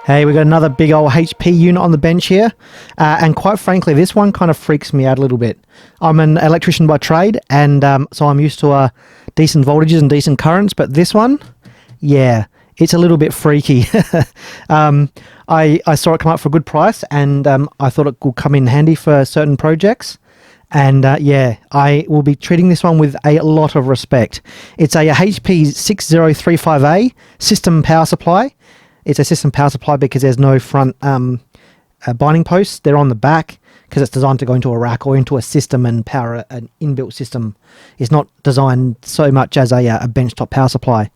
Hey, we got another big old HP unit on the bench here, and quite frankly, this one kind of freaks me out a little bit. I'm an electrician by trade, and so I'm used to decent voltages and decent currents, but this one, yeah, it's a little bit freaky. I saw it come up for a good price, and I thought it would come in handy for certain projects. And yeah, I will be treating this one with a lot of respect. It's a HP 6035A system power supply. It's a system power supply because there's no front binding posts. They're on the back because it's designed to go into a rack or into a system and power an inbuilt system. It's not designed so much as a benchtop power supply.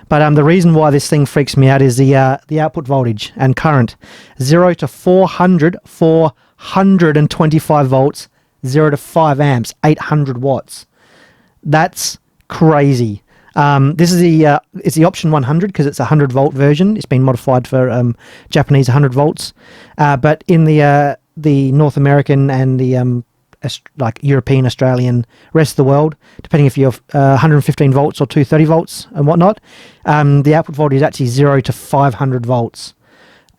But the reason why this thing freaks me out is the output voltage and current. 0 to 400, 425 volts, 0 to 5 amps, 800 watts. That's crazy. This is it's the option 100 because it's a 100 volt version. It's been modified for Japanese 100 volts, but in the North American and the like European, Australian, rest of the world, depending if you're 115 volts or 230 volts and whatnot, the output voltage is actually 0 to 500 volts.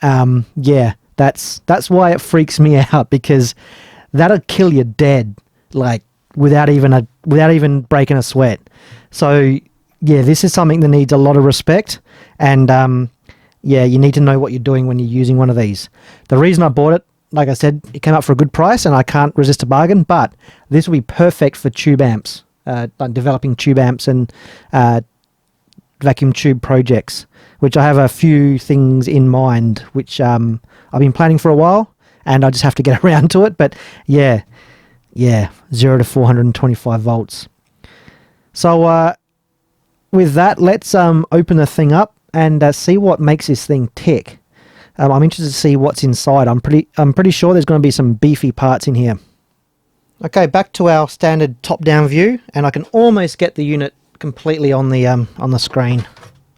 Yeah, that's why it freaks me out, because that'll kill you dead, like without even breaking a sweat. So yeah, this is something that needs a lot of respect, and yeah, you need to know what you're doing when you're using one of these. The reason I bought it, like I said, it came up for a good price, and I can't resist a bargain, but this will be perfect for tube amps, like developing tube amps and vacuum tube projects, which I have a few things in mind, which I've been planning for a while, and I just have to get around to it. But yeah, 0 to 425 volts. So with that, let's open the thing up and see what makes this thing tick. I'm interested to see what's inside. I'm pretty sure there's going to be some beefy parts in here. Okay, back to our standard top-down view, and I can almost get the unit completely on the screen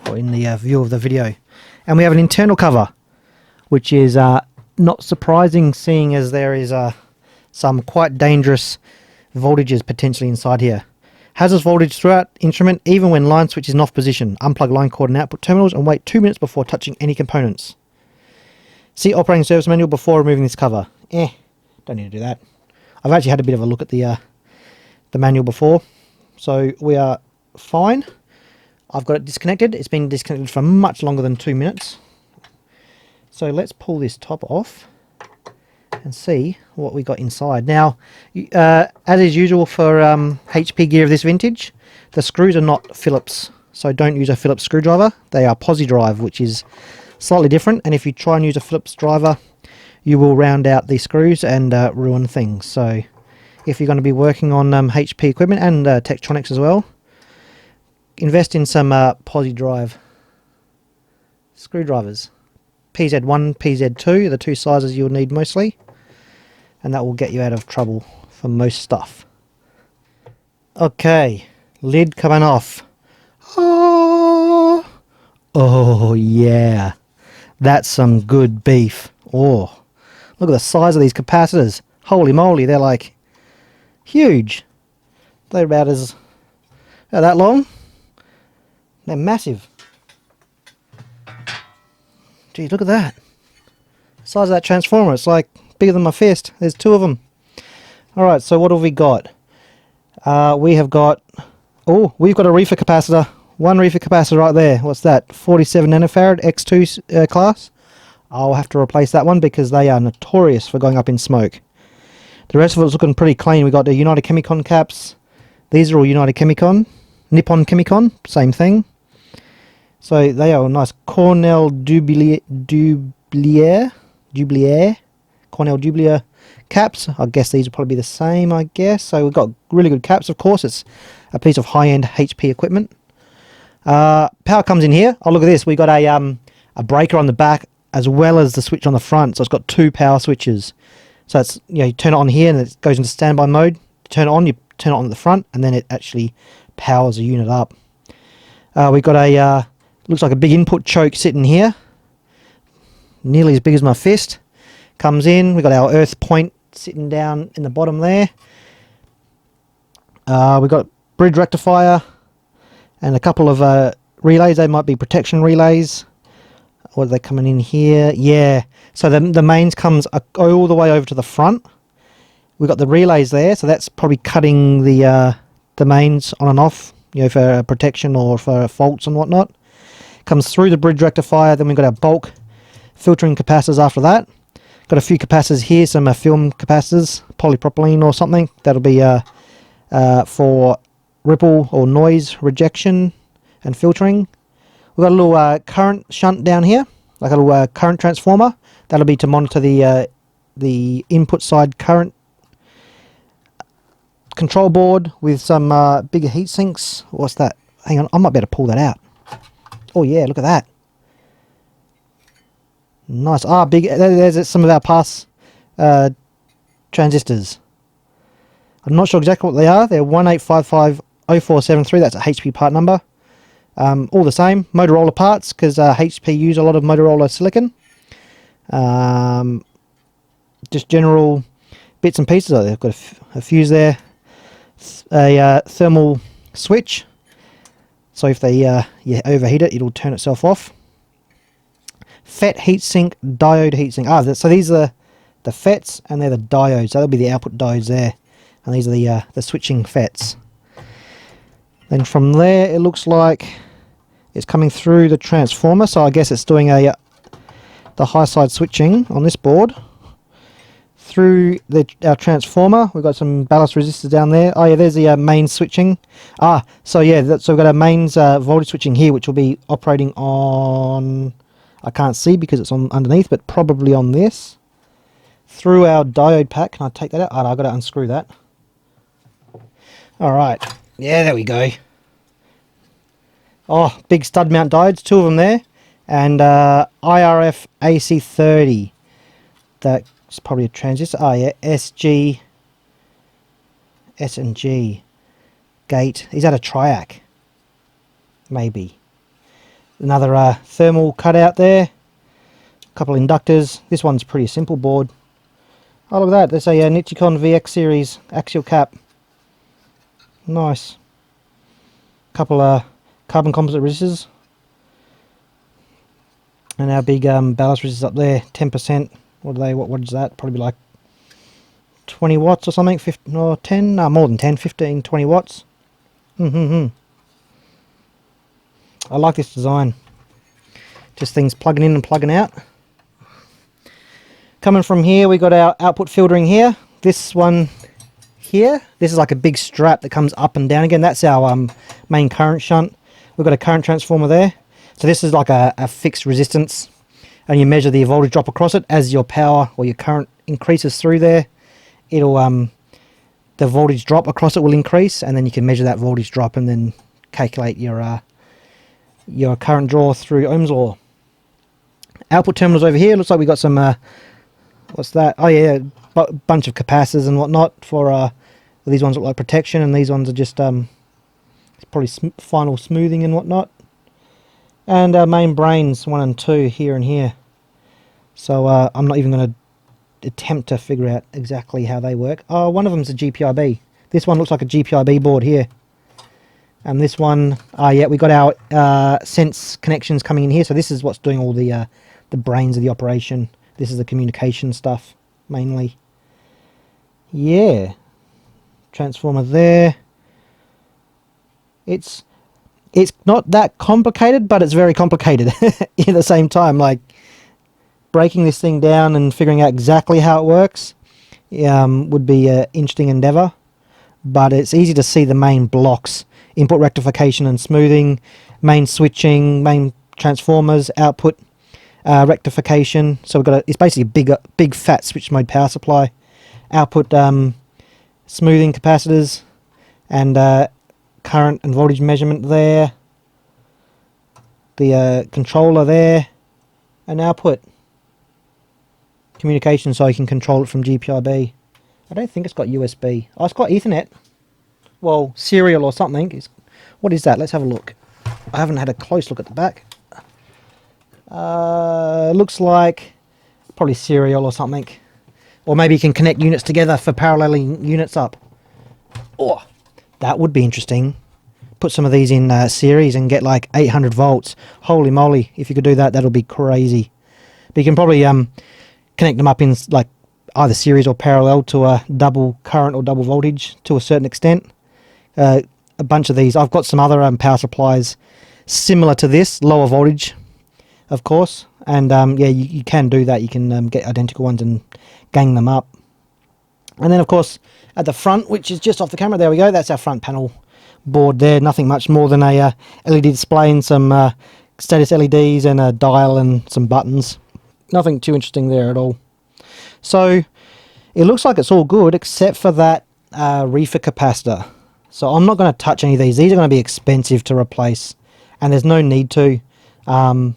or in the view of the video. And we have an internal cover, which is not surprising, seeing as there is some quite dangerous voltages potentially inside here. Hazardous voltage throughout instrument, even when line switch is in off position. Unplug line cord and output terminals and wait 2 minutes before touching any components. See operating service manual before removing this cover. Don't need to do that. I've actually had a bit of a look at the manual before, so we are fine. I've got it disconnected. It's been disconnected for much longer than 2 minutes. So let's pull this top off and see what we got inside. Now, as is usual for HP gear of this vintage, the screws are not Phillips, so don't use a Phillips screwdriver. They are Posi-Drive, which is slightly different, and if you try and use a Phillips driver, you will round out the screws and ruin things. So if you're going to be working on HP equipment and Tektronix as well, invest in some Posi-Drive screwdrivers. PZ1, PZ2 are the two sizes you'll need mostly, and that will get you out of trouble for most stuff. Okay, lid coming off. Oh yeah, that's some good beef. Oh, look at the size of these capacitors. Holy moly, they're like huge. They're about that long. They're massive. Geez, look at that. The size of that transformer, it's like bigger than my fist. There's two of them. Alright, so what have we got? We've got a reefer capacitor. One reefer capacitor right there. What's that? 47 nanofarad X2 class. I'll have to replace that one because they are notorious for going up in smoke. The rest of it's looking pretty clean. We got the United Chemicon caps. These are all United Chemicon. Nippon Chemicon, same thing. So they are a nice Cornell Dubilier caps. I guess these will probably be the same, I guess. So we've got really good caps, of course. It's a piece of high-end HP equipment. Power comes in here. Oh, look at this. We've got a breaker on the back as well as the switch on the front. So it's got two power switches. So it's, you turn it on here and it goes into standby mode. You turn it on at the front, and then it actually powers the unit up. We've got a looks like a big input choke sitting here, nearly as big as my fist. Comes in. We've got our earth point sitting down in the bottom there. We've got bridge rectifier and a couple of relays. They might be protection relays. Or are they coming in here? Yeah. So the mains comes all the way over to the front. We've got the relays there, so that's probably cutting the mains on and off, you know, for protection or for faults and whatnot. Comes through the bridge rectifier, then we've got our bulk filtering capacitors after that. Got a few capacitors here, some film capacitors, polypropylene or something. That'll be for ripple or noise rejection and filtering. We've got a little current shunt down here, like a little current transformer. That'll be to monitor the input side current. Control board with some bigger heat sinks. What's that? Hang on, I might better pull that out. Oh yeah, look at that. Nice. Ah, big. There's some of our pass transistors. I'm not sure exactly what they are. They're 18550473. That's a HP part number. All the same. Motorola parts, because HP use a lot of Motorola silicon. Just general bits and pieces. Oh, they've got a fuse there. A thermal switch. So if they overheat it, it'll turn itself off. FET heatsink, diode heatsink. Ah, so these are the FETs and they're the diodes. So that'll be the output diodes there. And these are the switching FETs. Then from there, it looks like it's coming through the transformer. So I guess it's doing the high side switching on this board. Through our transformer, we've got some ballast resistors down there. Oh yeah, there's the mains switching. So yeah, so we've got our mains voltage switching here, which will be operating on, I can't see because it's on underneath, but probably on this. Through our diode pack. Can I take that out? Oh, no, I've got to unscrew that. Alright, yeah, there we go. Oh, big stud mount diodes, 2 of them there. And IRF AC30. That's probably a transistor. Oh yeah, SG, S and G. Gate. Is that a triac? Maybe. Another thermal cutout there. A couple inductors. This one's pretty simple board. Oh, look at that. There's a Nichicon VX series axial cap. Nice. Couple carbon composite resistors. And our big ballast resistors up there. 10%. What are they? What is that? Probably like 20 watts or something. 15 or 10? No, more than 10. 15, 20 watts. I like this design. Just things plugging in and plugging out. Coming from here, we got our output filtering here. This one here, this is like a big strap that comes up and down again. That's our main current shunt. We've got a current transformer there. So this is like a fixed resistance, and you measure the voltage drop across it. As your power or your current increases through there, it'll the voltage drop across it will increase, and then you can measure that voltage drop and then calculate your current draw through Ohm's law. Output terminals over here. Looks like we got some what's that? Oh yeah, bunch of capacitors and whatnot for these ones look like protection, and these ones are just it's probably final smoothing and whatnot. And our main brains 1 and 2 here and here. So I'm not even going to attempt to figure out exactly how they work. Oh, one of them's a GPIB. This one looks like a GPIB board here. And this one, yeah, we got our sense connections coming in here. So this is what's doing all the brains of the operation. This is the communication stuff, mainly. Yeah. Transformer there. It's not that complicated, but it's very complicated at the same time. Like, breaking this thing down and figuring out exactly how it works would be an interesting endeavor. But it's easy to see the main blocks: input rectification and smoothing, main switching, main transformers, output rectification. So we've got it's basically a big fat switch mode power supply, output smoothing capacitors, and current and voltage measurement there, the controller there, and output communication, so you can control it from GPIB. I don't think it's got USB. Oh, it's got Ethernet. Well, serial or something. What is that? Let's have a look. I haven't had a close look at the back. Looks like probably serial or something. Or maybe you can connect units together for paralleling units up. Oh, that would be interesting. put some of these in series and get like 800 volts. Holy moly, if you could do that, that'll be crazy. But you can probably connect them up in like either series or parallel to a double current or double voltage to a certain extent. A bunch of these. I've got some other power supplies similar to this, lower voltage, of course. And yeah, you can do that. You can get identical ones and gang them up. And then, of course, at the front, which is just off the camera, there we go. That's our front panel board there. Nothing much more than a LED display and some status LEDs and a dial and some buttons. Nothing too interesting there at all. So it looks like it's all good except for that reefer capacitor. So I'm not going to touch any of these. These are going to be expensive to replace, and there's no need to. I'm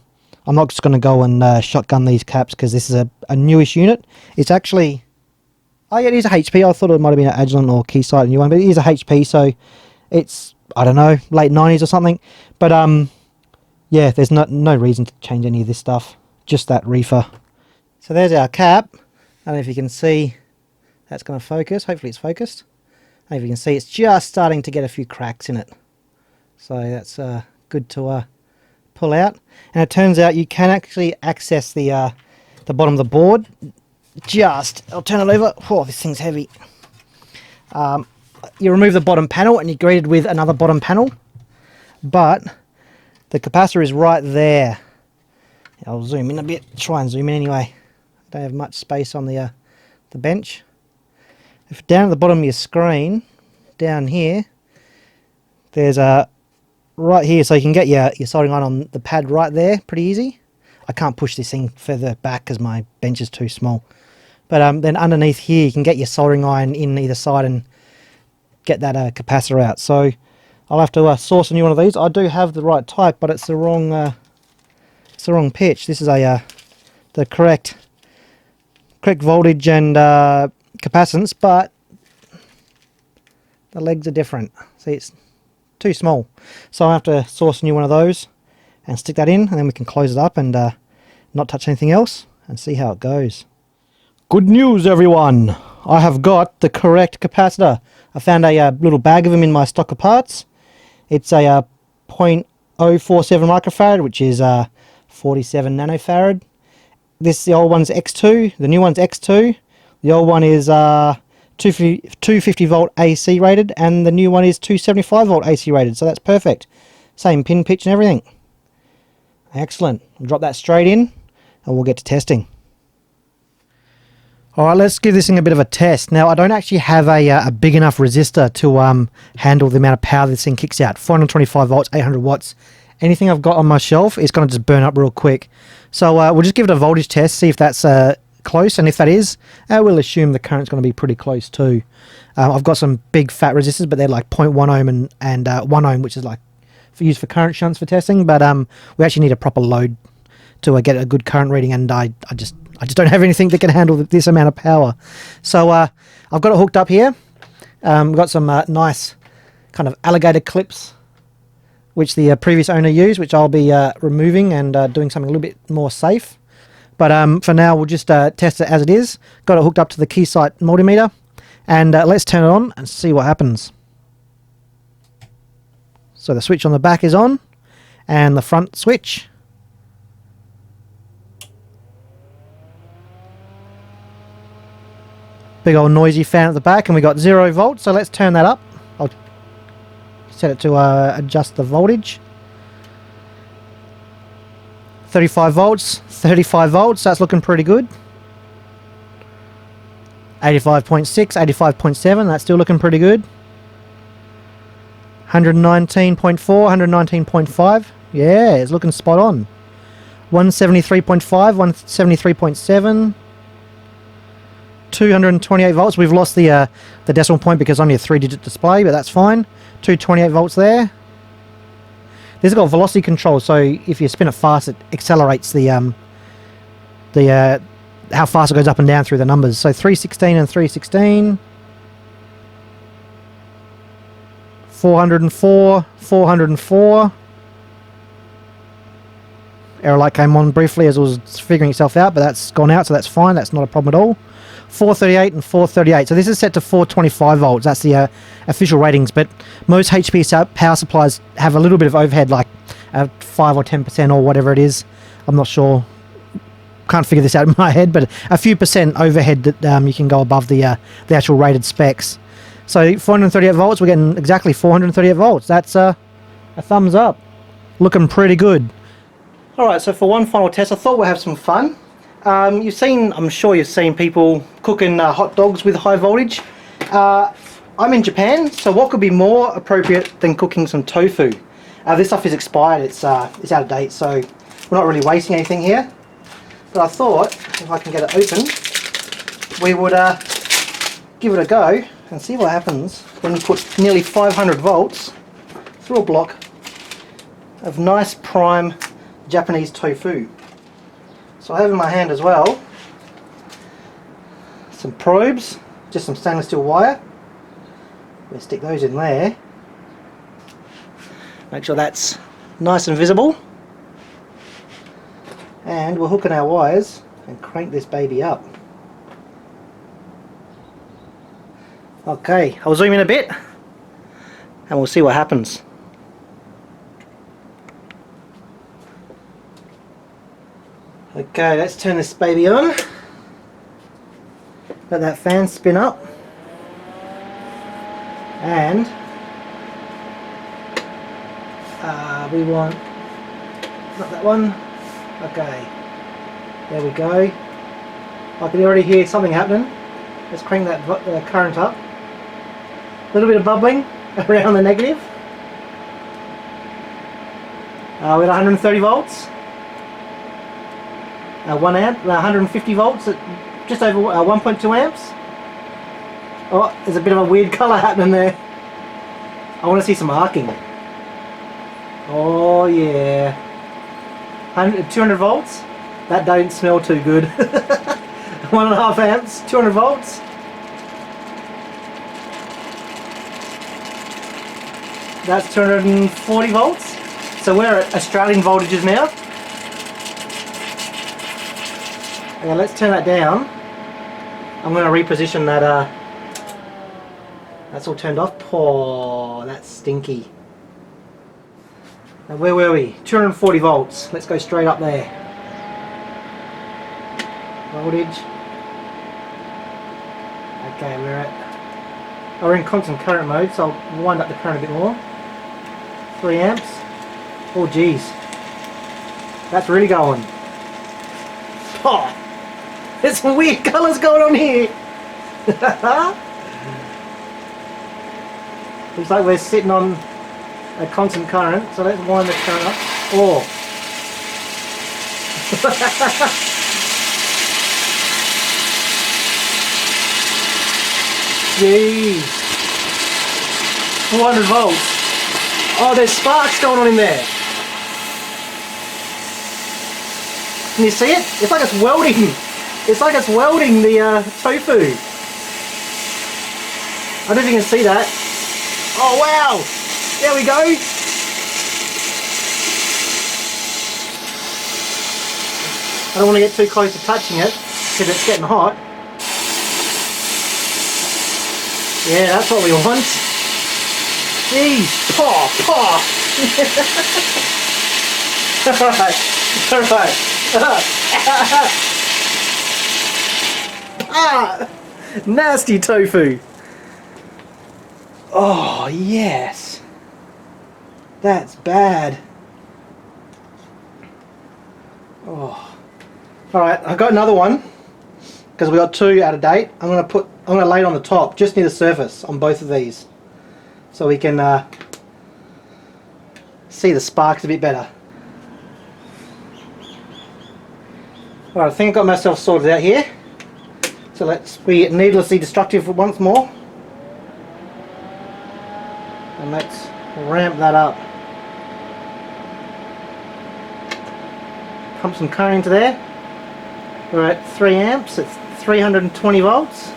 not just going to go and shotgun these caps because this is a newish unit. It's actually... Oh yeah, it is a HP. I thought it might have been an Agilent or Keysight, a new one, but it is a HP, so it's, I don't know, late 90s or something. But yeah, there's no reason to change any of this stuff, just that reefer. So there's our cap. I don't know if you can see, that's going to focus. Hopefully it's focused. I don't know if you can see, it's just starting to get a few cracks in it. So that's good to pull out. And it turns out you can actually access the bottom of the board. I'll turn it over. Oh, this thing's heavy. You remove the bottom panel and you're greeted with another bottom panel, but the capacitor is right there. I'll zoom in a bit, try and zoom in anyway. I don't have much space on the bench. If down at the bottom of your screen, down here, there's a right here, so you can get your soldering iron on the pad right there, pretty easy. I can't push this thing further back because my bench is too small. But then underneath here, you can get your soldering iron in either side and get that capacitor out. So I'll have to source a new one of these. I do have the right type, but it's the wrong pitch. This is the correct voltage and capacitance, but the legs are different. See, it's too small. So I'll have to source a new one of those and stick that in, and then we can close it up and not touch anything else and see how it goes. Good news, everyone! I have got the correct capacitor. I found a little bag of them in my stock of parts. It's a 0.047 microfarad, which is 47 nanofarad. The old one's X2, the new one's X2. The old one is 250 volt AC rated, and the new one is 275 volt AC rated, so that's perfect. Same pin pitch and everything. Excellent. I'll drop that straight in and we'll get to testing. Alright, let's give this thing a bit of a test. Now, I don't actually have a big enough resistor to handle the amount of power this thing kicks out. 425 volts, 800 watts. Anything I've got on my shelf is going to just burn up real quick. So we'll just give it a voltage test, see if that's close, and if that is, we'll assume the current's going to be pretty close too. I've got some big fat resistors, but they're like 0.1 ohm and 1 ohm, which is like used for current shunts for testing, but we actually need a proper load to get a good current reading, and I just don't have anything that can handle this amount of power. So I've got it hooked up here. We've got some nice kind of alligator clips which the previous owner used, which I'll be removing and doing something a little bit more safe. But for now, we'll just test it as it is. Got it hooked up to the Keysight multimeter, and let's turn it on and see what happens. So the switch on the back is on, and the front switch. Big old noisy fan at the back, and we got 0 volts, so let's turn that up. I'll set it to adjust the voltage. 35 volts, 35 volts, that's looking pretty good. 85.6, 85.7, that's still looking pretty good. 119.4, 119.5, yeah, it's looking spot on. 173.5, 173.7. 228 volts. We've lost the decimal point because only a 3-digit display, but that's fine. 228 volts there. This has got velocity control, so if you spin it fast, it accelerates the how fast it goes up and down through the numbers. So 316 and 316. 404, 404. Error light came on briefly as it was figuring itself out, but that's gone out, so that's fine. That's not a problem at all. 438 and 438. So this is set to 425 volts. That's the official ratings. But most HP power supplies have a little bit of overhead, like 5 or 10% or whatever it is. I'm not sure. Can't figure this out in my head, but a few percent overhead that you can go above the actual rated specs. So 438 volts, we're getting exactly 438 volts. That's a thumbs up. Looking pretty good. Alright, so for one final test, I thought we'd have some fun. I'm sure you've seen people cooking hot dogs with high voltage. I'm in Japan, so what could be more appropriate than cooking some tofu? This stuff is expired, it's out of date, so we're not really wasting anything here. But I thought, if I can get it open, we would give it a go and see what happens when you put nearly 500 volts through a block of nice prime Japanese tofu. So I have in my hand as well some probes, just some stainless steel wire. We'll stick those in there. Make sure that's nice and visible. And we're hooking our wires and crank this baby up. Okay, I'll zoom in a bit and we'll see what happens. Okay, let's turn this baby on. Let that fan spin up. And we want, not that one. Okay, there we go. I can already hear something happening. Let's crank that current up. A little bit of bubbling around the negative. We're at 130 volts. 1 amp, 150 volts at just over 1.2 amps. Oh, there's a bit of a weird colour happening there. I want to see some arcing. Oh yeah. 200 volts? That don't smell too good. 1.5 amps, 200 volts. That's 240 volts. So we're at Australian voltages now. Okay, let's turn that down. I'm going to reposition that. That's all turned off. Oh, that's stinky. Now where were we? 240 volts. Let's go straight up there. Voltage. Okay, we're in constant current mode, so I'll wind up the current a bit more. 3 amps. Oh geez. That's really going. Oh, there's some weird colours going on here. Looks like we're sitting on a constant current, so let's wind the current up. Oh. Jeez. 400 volts. Oh, there's sparks going on in there. Can you see it? It's like it's welding. It's like it's welding the tofu. I don't know if you can see that. Oh wow! There we go! I don't want to get too close to touching it because it's getting hot. Yeah, that's what we want. Jeez! Paw! Paw! Alright, alright. Ah! Nasty tofu! Oh, yes! That's bad. Oh. Alright, I've got another one because we got 2 out of date. I'm gonna lay it on the top, just near the surface on both of these, so we can see the sparks a bit better. Alright, I think I've got myself sorted out here. So let's be needlessly destructive once more. And let's ramp that up. Pump some current into there. We're at 3 amps, it's 320 volts.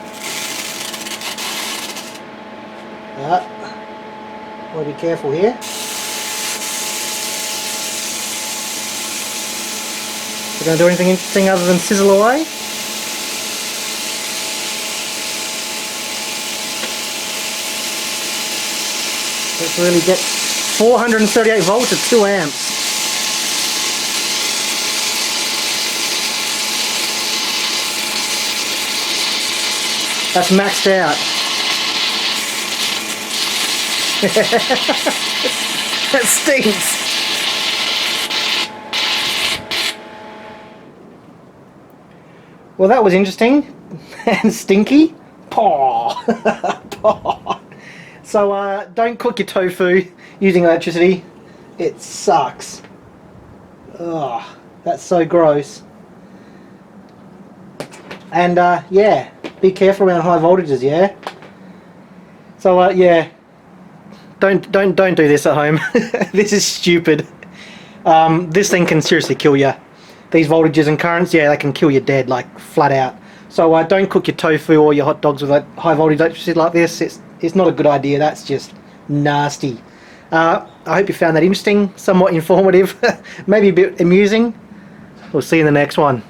Gotta be careful here. We're going to do anything interesting other than sizzle away. Let's really get 438 volts at 2 amps. That's maxed out. That stinks. Well, that was interesting and stinky. Paw. So don't cook your tofu using electricity. It sucks. Ugh, that's so gross. And yeah, be careful around high voltages. Yeah. So yeah, don't do this at home. This is stupid. This thing can seriously kill you. These voltages and currents, yeah, they can kill you dead, like flat out. So don't cook your tofu or your hot dogs with like high voltage electricity like this. It's not a good idea. That's just nasty. I hope you found that interesting, somewhat informative, maybe a bit amusing. We'll see you in the next one.